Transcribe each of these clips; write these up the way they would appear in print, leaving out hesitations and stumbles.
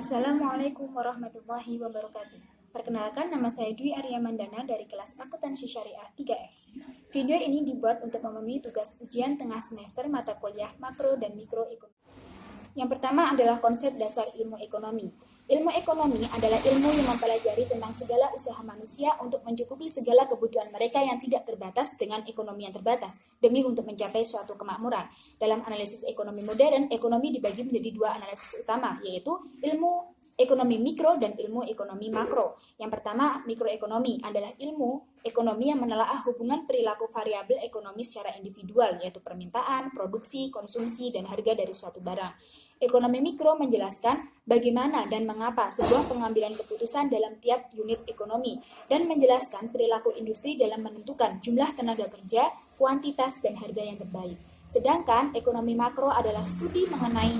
Assalamualaikum warahmatullahi wabarakatuh. Perkenalkan, nama saya Dwi Arya Mandana dari kelas Akuntansi Syariah 3F. Video ini dibuat untuk memenuhi tugas ujian tengah semester mata kuliah makro dan mikroekonomi. Yang pertama adalah konsep dasar ilmu ekonomi. Ilmu ekonomi adalah ilmu yang mempelajari tentang segala usaha manusia untuk mencukupi segala kebutuhan mereka yang tidak terbatas dengan ekonomi yang terbatas, demi untuk mencapai suatu kemakmuran. Dalam analisis ekonomi modern, ekonomi dibagi menjadi dua analisis utama, yaitu ilmu ekonomi mikro dan ilmu ekonomi makro. Yang pertama, mikroekonomi adalah ilmu ekonomi yang menelaah hubungan perilaku variabel ekonomi secara individual, yaitu permintaan, produksi, konsumsi, dan harga dari suatu barang. Ekonomi mikro menjelaskan bagaimana dan mengapa sebuah pengambilan keputusan dalam tiap unit ekonomi dan menjelaskan perilaku industri dalam menentukan jumlah tenaga kerja, kuantitas, dan harga yang terbaik. Sedangkan ekonomi makro adalah studi mengenai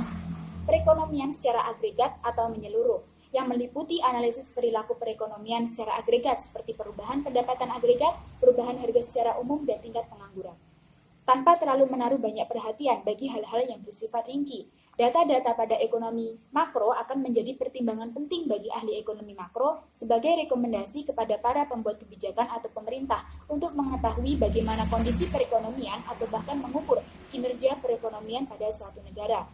perekonomian secara agregat atau menyeluruh, yang meliputi analisis perilaku perekonomian secara agregat seperti perubahan pendapatan agregat, perubahan harga secara umum, dan tingkat pengangguran. Tanpa terlalu menaruh banyak perhatian bagi hal-hal yang bersifat rinci, data-data pada ekonomi makro akan menjadi pertimbangan penting bagi ahli ekonomi makro sebagai rekomendasi kepada para pembuat kebijakan atau pemerintah untuk mengetahui bagaimana kondisi perekonomian atau bahkan mengukur kinerja perekonomian pada suatu negara.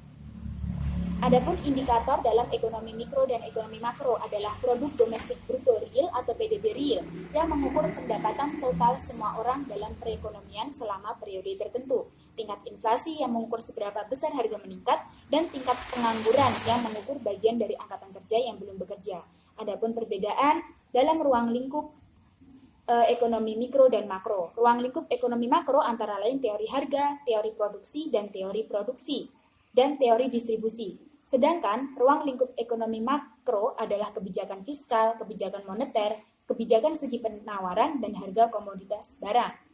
Adapun indikator dalam ekonomi mikro dan ekonomi makro adalah produk domestik bruto real atau PDB real yang mengukur pendapatan total semua orang dalam perekonomian selama periode tertentu, tingkat inflasi yang mengukur seberapa besar harga meningkat, dan tingkat pengangguran yang mengukur bagian dari angkatan kerja yang belum bekerja. Adapun perbedaan dalam ruang lingkup ekonomi mikro dan makro. Ruang lingkup ekonomi makro antara lain teori harga, teori produksi, dan teori distribusi. Sedangkan ruang lingkup ekonomi makro adalah kebijakan fiskal, kebijakan moneter, kebijakan segi penawaran, dan harga komoditas barang.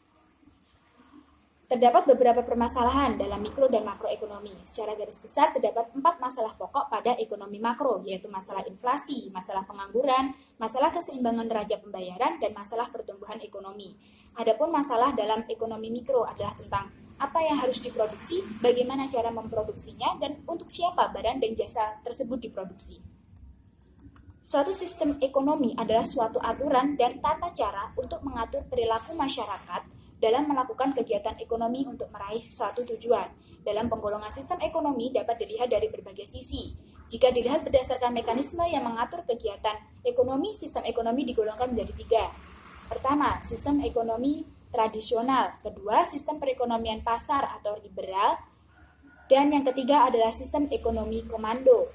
Terdapat beberapa permasalahan dalam mikro dan makroekonomi. Secara garis besar terdapat 4 masalah pokok pada ekonomi makro, yaitu masalah inflasi, masalah pengangguran, masalah keseimbangan neraca pembayaran, dan masalah pertumbuhan ekonomi. Adapun masalah dalam ekonomi mikro adalah tentang apa yang harus diproduksi, bagaimana cara memproduksinya, dan untuk siapa barang dan jasa tersebut diproduksi. Suatu sistem ekonomi adalah suatu aturan dan tata cara untuk mengatur perilaku masyarakat dalam melakukan kegiatan ekonomi untuk meraih suatu tujuan. Dalam penggolongan sistem ekonomi dapat dilihat dari berbagai sisi. Jika dilihat berdasarkan mekanisme yang mengatur kegiatan ekonomi, sistem ekonomi digolongkan menjadi 3. Pertama, sistem ekonomi tradisional. Kedua, sistem perekonomian pasar atau liberal. Dan yang ketiga adalah sistem ekonomi komando.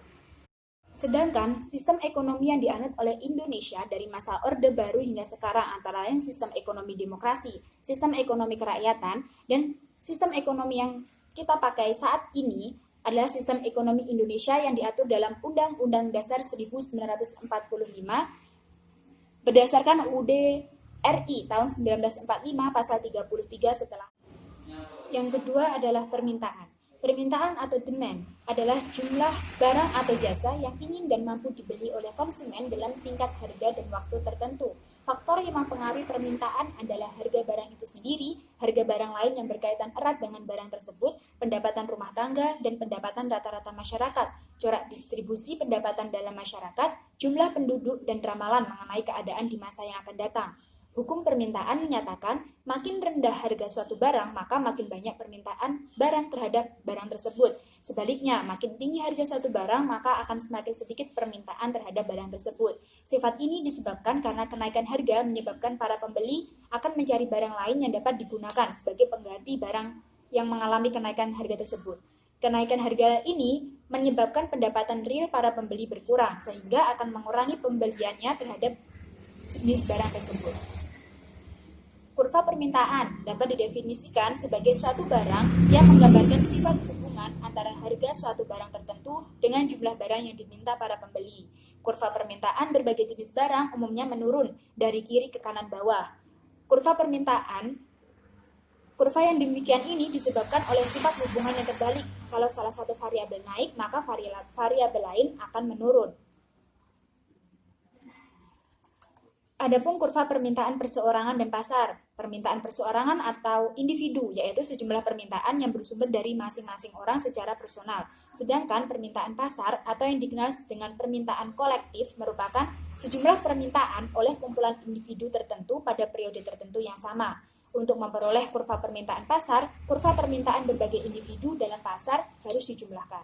Sedangkan sistem ekonomi yang dianut oleh Indonesia dari masa Orde Baru hingga sekarang antara lain sistem ekonomi demokrasi, sistem ekonomi kerakyatan, dan sistem ekonomi yang kita pakai saat ini adalah sistem ekonomi Indonesia yang diatur dalam Undang-Undang Dasar 1945 berdasarkan UUD RI tahun 1945 pasal 33 setelah. Yang kedua adalah permintaan. Permintaan atau demand adalah jumlah barang atau jasa yang ingin dan mampu dibeli oleh konsumen dalam tingkat harga dan waktu tertentu. Faktor yang mempengaruhi permintaan adalah harga barang itu sendiri, harga barang lain yang berkaitan erat dengan barang tersebut, pendapatan rumah tangga, dan pendapatan rata-rata masyarakat, corak distribusi pendapatan dalam masyarakat, jumlah penduduk, dan ramalan mengenai keadaan di masa yang akan datang. Hukum permintaan menyatakan makin rendah harga suatu barang, maka makin banyak permintaan barang terhadap barang tersebut. Sebaliknya, makin tinggi harga suatu barang, maka akan semakin sedikit permintaan terhadap barang tersebut. Sifat ini disebabkan karena kenaikan harga menyebabkan para pembeli akan mencari barang lain yang dapat digunakan sebagai pengganti barang yang mengalami kenaikan harga tersebut. Kenaikan harga ini menyebabkan pendapatan real para pembeli berkurang, sehingga akan mengurangi pembeliannya terhadap jenis barang tersebut. Kurva permintaan dapat didefinisikan sebagai suatu barang yang menggambarkan sifat hubungan antara harga suatu barang tertentu dengan jumlah barang yang diminta para pembeli. Kurva permintaan berbagai jenis barang umumnya menurun dari kiri ke kanan bawah. Kurva yang demikian ini disebabkan oleh sifat hubungan yang terbalik. Kalau salah satu variabel naik, maka variabel lain akan menurun. Adapun kurva permintaan perseorangan dan pasar. permintaan perseorangan atau individu, yaitu sejumlah permintaan yang bersumber dari masing-masing orang secara personal. Sedangkan permintaan pasar atau yang dikenal dengan permintaan kolektif merupakan sejumlah permintaan oleh kumpulan individu tertentu pada periode tertentu yang sama. Untuk memperoleh kurva permintaan pasar, kurva permintaan berbagai individu dalam pasar harus dijumlahkan.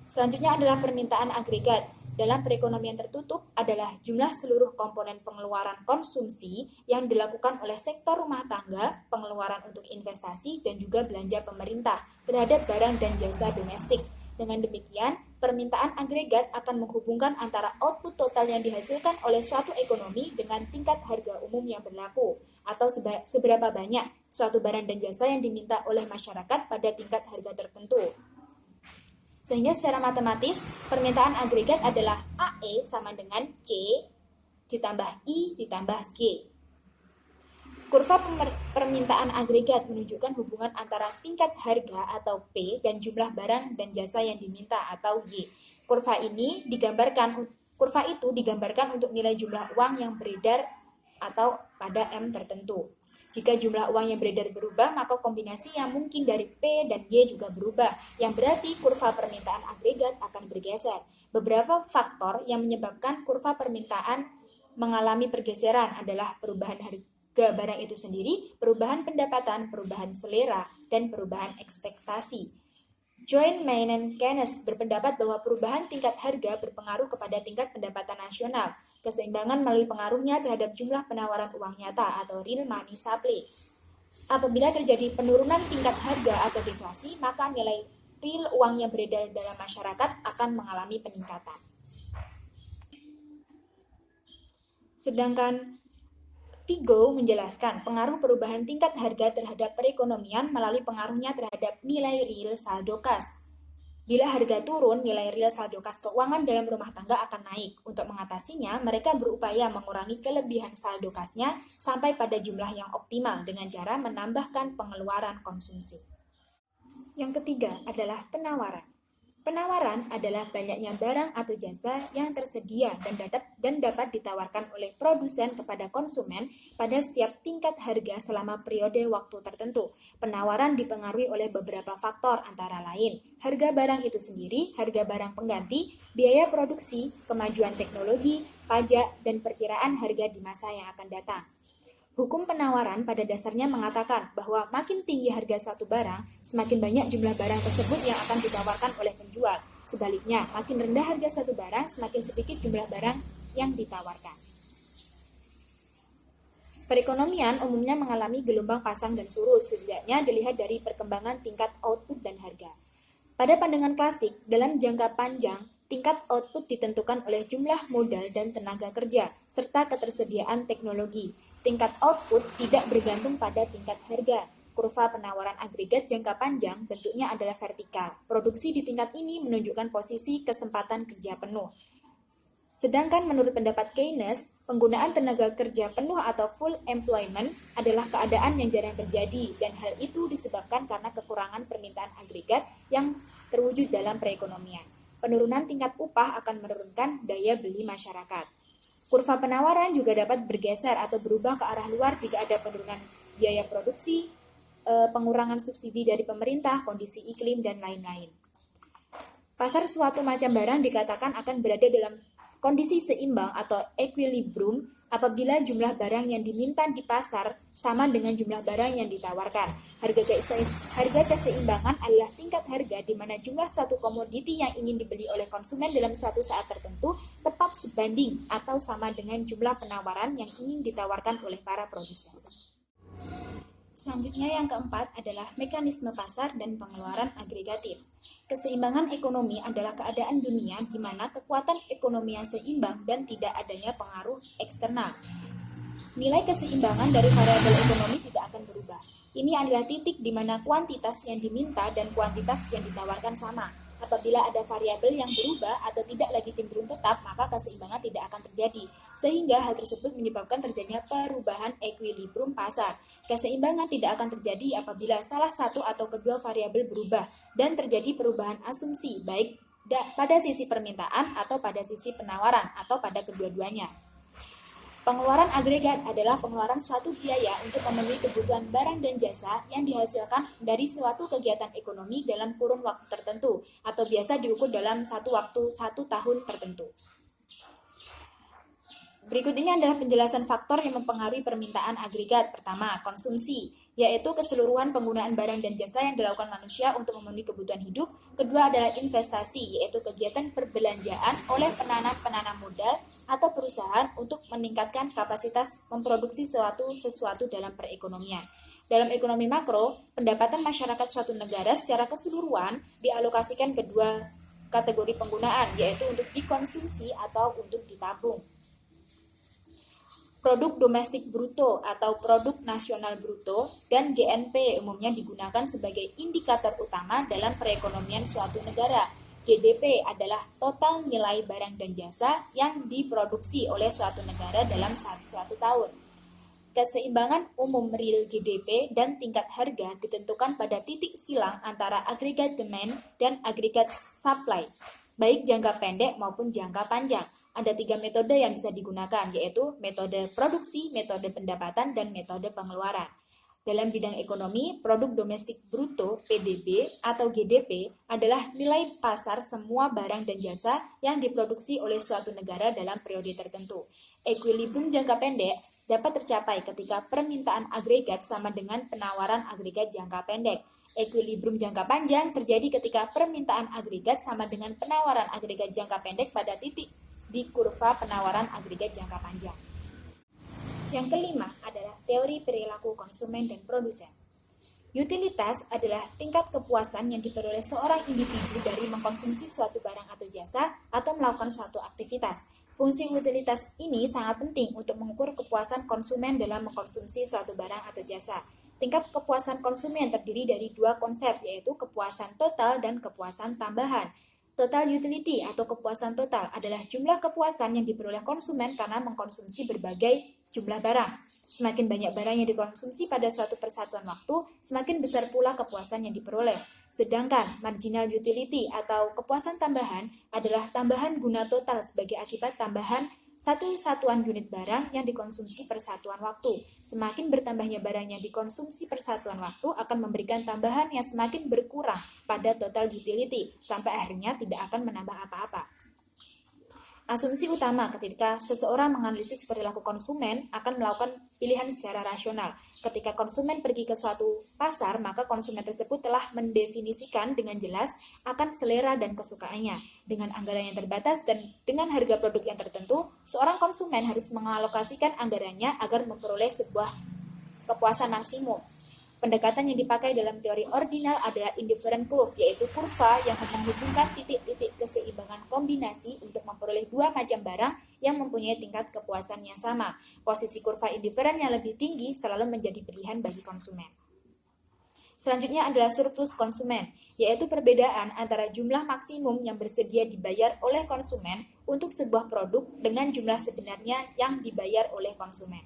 Selanjutnya adalah permintaan agregat. Dalam perekonomian tertutup adalah jumlah seluruh komponen pengeluaran konsumsi yang dilakukan oleh sektor rumah tangga, pengeluaran untuk investasi, dan juga belanja pemerintah terhadap barang dan jasa domestik. Dengan demikian, permintaan agregat akan menghubungkan antara output total yang dihasilkan oleh suatu ekonomi dengan tingkat harga umum yang berlaku, atau seberapa banyak suatu barang dan jasa yang diminta oleh masyarakat pada tingkat harga tertentu. Sehingga secara matematis, permintaan agregat adalah AE sama dengan C ditambah I ditambah G. Kurva permintaan agregat menunjukkan hubungan antara tingkat harga atau P dan jumlah barang dan jasa yang diminta atau G. Kurva itu digambarkan untuk nilai jumlah uang yang beredar atau pada M tertentu. Jika jumlah uang yang beredar berubah, maka kombinasi yang mungkin dari P dan Y juga berubah, yang berarti kurva permintaan agregat akan bergeser. Beberapa faktor yang menyebabkan kurva permintaan mengalami pergeseran adalah perubahan harga barang itu sendiri, perubahan pendapatan, perubahan selera, dan perubahan ekspektasi. John Maynard Keynes berpendapat bahwa perubahan tingkat harga berpengaruh kepada tingkat pendapatan nasional, keseimbangan melalui pengaruhnya terhadap jumlah penawaran uang nyata atau real money supply. Apabila terjadi penurunan tingkat harga atau deflasi, maka nilai real uang yang beredar dalam masyarakat akan mengalami peningkatan. Sedangkan Piaget menjelaskan pengaruh perubahan tingkat harga terhadap perekonomian melalui pengaruhnya terhadap nilai real saldo kas. Bila harga turun, nilai real saldo kas keuangan dalam rumah tangga akan naik. Untuk mengatasinya, mereka berupaya mengurangi kelebihan saldo kasnya sampai pada jumlah yang optimal dengan cara menambahkan pengeluaran konsumsi. Yang ketiga adalah penawaran. Penawaran adalah banyaknya barang atau jasa yang tersedia dan dapat ditawarkan oleh produsen kepada konsumen pada setiap tingkat harga selama periode waktu tertentu. Penawaran dipengaruhi oleh beberapa faktor antara lain harga barang itu sendiri, harga barang pengganti, biaya produksi, kemajuan teknologi, pajak, dan perkiraan harga di masa yang akan datang. Hukum penawaran pada dasarnya mengatakan bahwa makin tinggi harga suatu barang, semakin banyak jumlah barang tersebut yang akan ditawarkan oleh penjual. Sebaliknya, makin rendah harga suatu barang, semakin sedikit jumlah barang yang ditawarkan. Perekonomian umumnya mengalami gelombang pasang dan surut, setidaknya dilihat dari perkembangan tingkat output dan harga. Pada pandangan klasik, dalam jangka panjang, tingkat output ditentukan oleh jumlah modal dan tenaga kerja, serta ketersediaan teknologi. Tingkat output tidak bergantung pada tingkat harga. Kurva penawaran agregat jangka panjang bentuknya adalah vertikal. Produksi di tingkat ini menunjukkan posisi kesempatan kerja penuh. Sedangkan menurut pendapat Keynes, penggunaan tenaga kerja penuh atau full employment adalah keadaan yang jarang terjadi, dan hal itu disebabkan karena kekurangan permintaan agregat yang terwujud dalam perekonomian. Penurunan tingkat upah akan menurunkan daya beli masyarakat. Kurva penawaran juga dapat bergeser atau berubah ke arah luar jika ada penurunan biaya produksi, pengurangan subsidi dari pemerintah, kondisi iklim, dan lain-lain. Pasar suatu macam barang dikatakan akan berada dalam kondisi seimbang atau equilibrium apabila jumlah barang yang diminta di pasar sama dengan jumlah barang yang ditawarkan. Harga keseimbangan adalah tingkat harga di mana jumlah suatu komoditi yang ingin dibeli oleh konsumen dalam suatu saat tertentu tepat sebanding atau sama dengan jumlah penawaran yang ingin ditawarkan oleh para produsen. Selanjutnya yang keempat adalah mekanisme pasar dan pengeluaran agregatif. Keseimbangan ekonomi adalah keadaan dunia di mana kekuatan ekonomi yang seimbang dan tidak adanya pengaruh eksternal. Nilai keseimbangan dari variabel ekonomi tidak akan berubah. Ini adalah titik di mana kuantitas yang diminta dan kuantitas yang ditawarkan sama. Apabila ada variabel yang berubah atau tidak lagi cenderung tetap, maka keseimbangan tidak akan terjadi. Sehingga hal tersebut menyebabkan terjadinya perubahan equilibrium pasar. Keseimbangan tidak akan terjadi apabila salah satu atau kedua variabel berubah dan terjadi perubahan asumsi, baik pada sisi permintaan atau pada sisi penawaran atau pada kedua-duanya. Pengeluaran agregat adalah pengeluaran suatu biaya untuk memenuhi kebutuhan barang dan jasa yang dihasilkan dari suatu kegiatan ekonomi dalam kurun waktu tertentu atau biasa diukur dalam satu tahun tertentu. Berikut ini adalah penjelasan faktor yang mempengaruhi permintaan agregat. Pertama, konsumsi, yaitu keseluruhan penggunaan barang dan jasa yang dilakukan manusia untuk memenuhi kebutuhan hidup. Kedua adalah investasi, yaitu kegiatan perbelanjaan oleh penanam modal atau perusahaan untuk meningkatkan kapasitas memproduksi sesuatu dalam perekonomian. Dalam ekonomi makro, pendapatan masyarakat suatu negara secara keseluruhan dialokasikan kedua kategori penggunaan, yaitu untuk dikonsumsi atau untuk ditabung. Produk domestik bruto atau produk nasional bruto dan GNP umumnya digunakan sebagai indikator utama dalam perekonomian suatu negara. GDP adalah total nilai barang dan jasa yang diproduksi oleh suatu negara dalam suatu tahun. Keseimbangan umum real GDP dan tingkat harga ditentukan pada titik silang antara agregat demand dan agregat supply, baik jangka pendek maupun jangka panjang. Ada 3 metode yang bisa digunakan, yaitu metode produksi, metode pendapatan, dan metode pengeluaran. Dalam bidang ekonomi, produk domestik bruto (PDB) atau GDP adalah nilai pasar semua barang dan jasa yang diproduksi oleh suatu negara dalam periode tertentu. Equilibrium jangka pendek dapat tercapai ketika permintaan agregat sama dengan penawaran agregat jangka pendek. Equilibrium jangka panjang terjadi ketika permintaan agregat sama dengan penawaran agregat jangka pendek pada titik di kurva penawaran agregat jangka panjang. Yang kelima adalah teori perilaku konsumen dan produsen. Utilitas adalah tingkat kepuasan yang diperoleh seorang individu dari mengkonsumsi suatu barang atau jasa atau melakukan suatu aktivitas. Fungsi utilitas ini sangat penting untuk mengukur kepuasan konsumen dalam mengkonsumsi suatu barang atau jasa. Tingkat kepuasan konsumen terdiri dari 2 konsep, yaitu kepuasan total dan kepuasan tambahan. Total utility atau kepuasan total adalah jumlah kepuasan yang diperoleh konsumen karena mengkonsumsi berbagai jumlah barang. Semakin banyak barang yang dikonsumsi pada suatu persatuan waktu, semakin besar pula kepuasan yang diperoleh. Sedangkan marginal utility atau kepuasan tambahan adalah tambahan guna total sebagai akibat tambahan satu satuan unit barang yang dikonsumsi per satuan waktu. Semakin bertambahnya barang yang dikonsumsi per satuan waktu akan memberikan tambahan yang semakin berkurang pada total utility, sampai akhirnya tidak akan menambah apa-apa. Asumsi utama ketika seseorang menganalisis perilaku konsumen akan melakukan pilihan secara rasional. Ketika konsumen pergi ke suatu pasar, maka konsumen tersebut telah mendefinisikan dengan jelas akan selera dan kesukaannya. Dengan anggaran yang terbatas dan dengan harga produk yang tertentu, seorang konsumen harus mengalokasikan anggarannya agar memperoleh sebuah kepuasan maksimum. Pendekatan yang dipakai dalam teori ordinal adalah indifferent curve, yaitu kurva yang menghubungkan titik-titik keseimbangan kombinasi untuk memperoleh 2 macam barang yang mempunyai tingkat kepuasan yang sama. Posisi kurva indifferent yang lebih tinggi selalu menjadi pilihan bagi konsumen. Selanjutnya adalah surplus konsumen, yaitu perbedaan antara jumlah maksimum yang bersedia dibayar oleh konsumen untuk sebuah produk dengan jumlah sebenarnya yang dibayar oleh konsumen.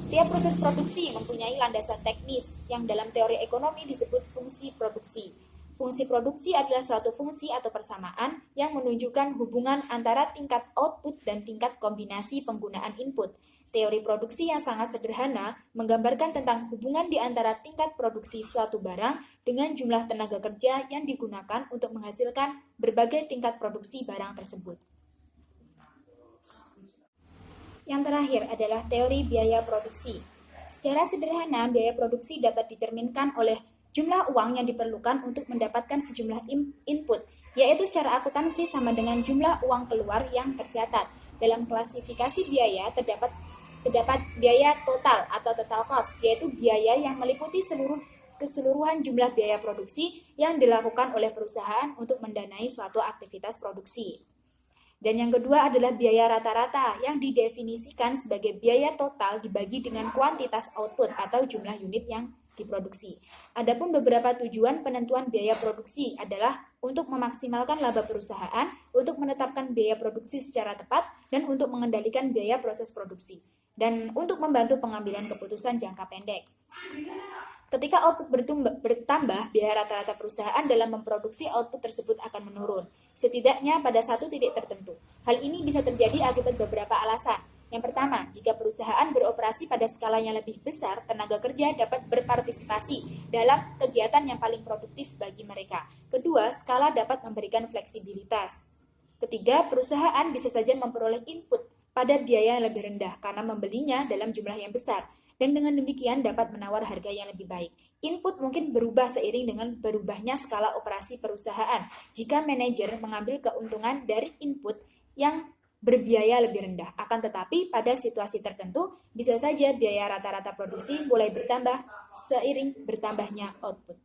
Tiap proses produksi mempunyai landasan teknis yang dalam teori ekonomi disebut fungsi produksi. Fungsi produksi adalah suatu fungsi atau persamaan yang menunjukkan hubungan antara tingkat output dan tingkat kombinasi penggunaan input. Teori produksi yang sangat sederhana menggambarkan tentang hubungan di antara tingkat produksi suatu barang dengan jumlah tenaga kerja yang digunakan untuk menghasilkan berbagai tingkat produksi barang tersebut. Yang terakhir adalah teori biaya produksi. Secara sederhana, biaya produksi dapat dicerminkan oleh jumlah uang yang diperlukan untuk mendapatkan sejumlah input, yaitu secara akuntansi sama dengan jumlah uang keluar yang tercatat. Dalam klasifikasi biaya terdapat biaya total atau total cost, yaitu biaya yang meliputi keseluruhan jumlah biaya produksi yang dilakukan oleh perusahaan untuk mendanai suatu aktivitas produksi. Dan yang kedua adalah biaya rata-rata yang didefinisikan sebagai biaya total dibagi dengan kuantitas output atau jumlah unit yang diproduksi. Adapun beberapa tujuan penentuan biaya produksi adalah untuk memaksimalkan laba perusahaan, untuk menetapkan biaya produksi secara tepat, dan untuk mengendalikan biaya proses produksi, dan untuk membantu pengambilan keputusan jangka pendek. Ketika output bertambah, biaya rata-rata perusahaan dalam memproduksi output tersebut akan menurun, setidaknya pada satu titik tertentu. Hal ini bisa terjadi akibat beberapa alasan. Yang pertama, jika perusahaan beroperasi pada skala yang lebih besar, tenaga kerja dapat berpartisipasi dalam kegiatan yang paling produktif bagi mereka. Kedua, skala dapat memberikan fleksibilitas. Ketiga, perusahaan bisa saja memperoleh input pada biaya yang lebih rendah karena membelinya dalam jumlah yang besar, dan dengan demikian dapat menawar harga yang lebih baik. Input mungkin berubah seiring dengan berubahnya skala operasi perusahaan. Jika manajer mengambil keuntungan dari input yang berbiaya lebih rendah. Akan tetapi, pada situasi tertentu, bisa saja biaya rata-rata produksi mulai bertambah seiring bertambahnya output.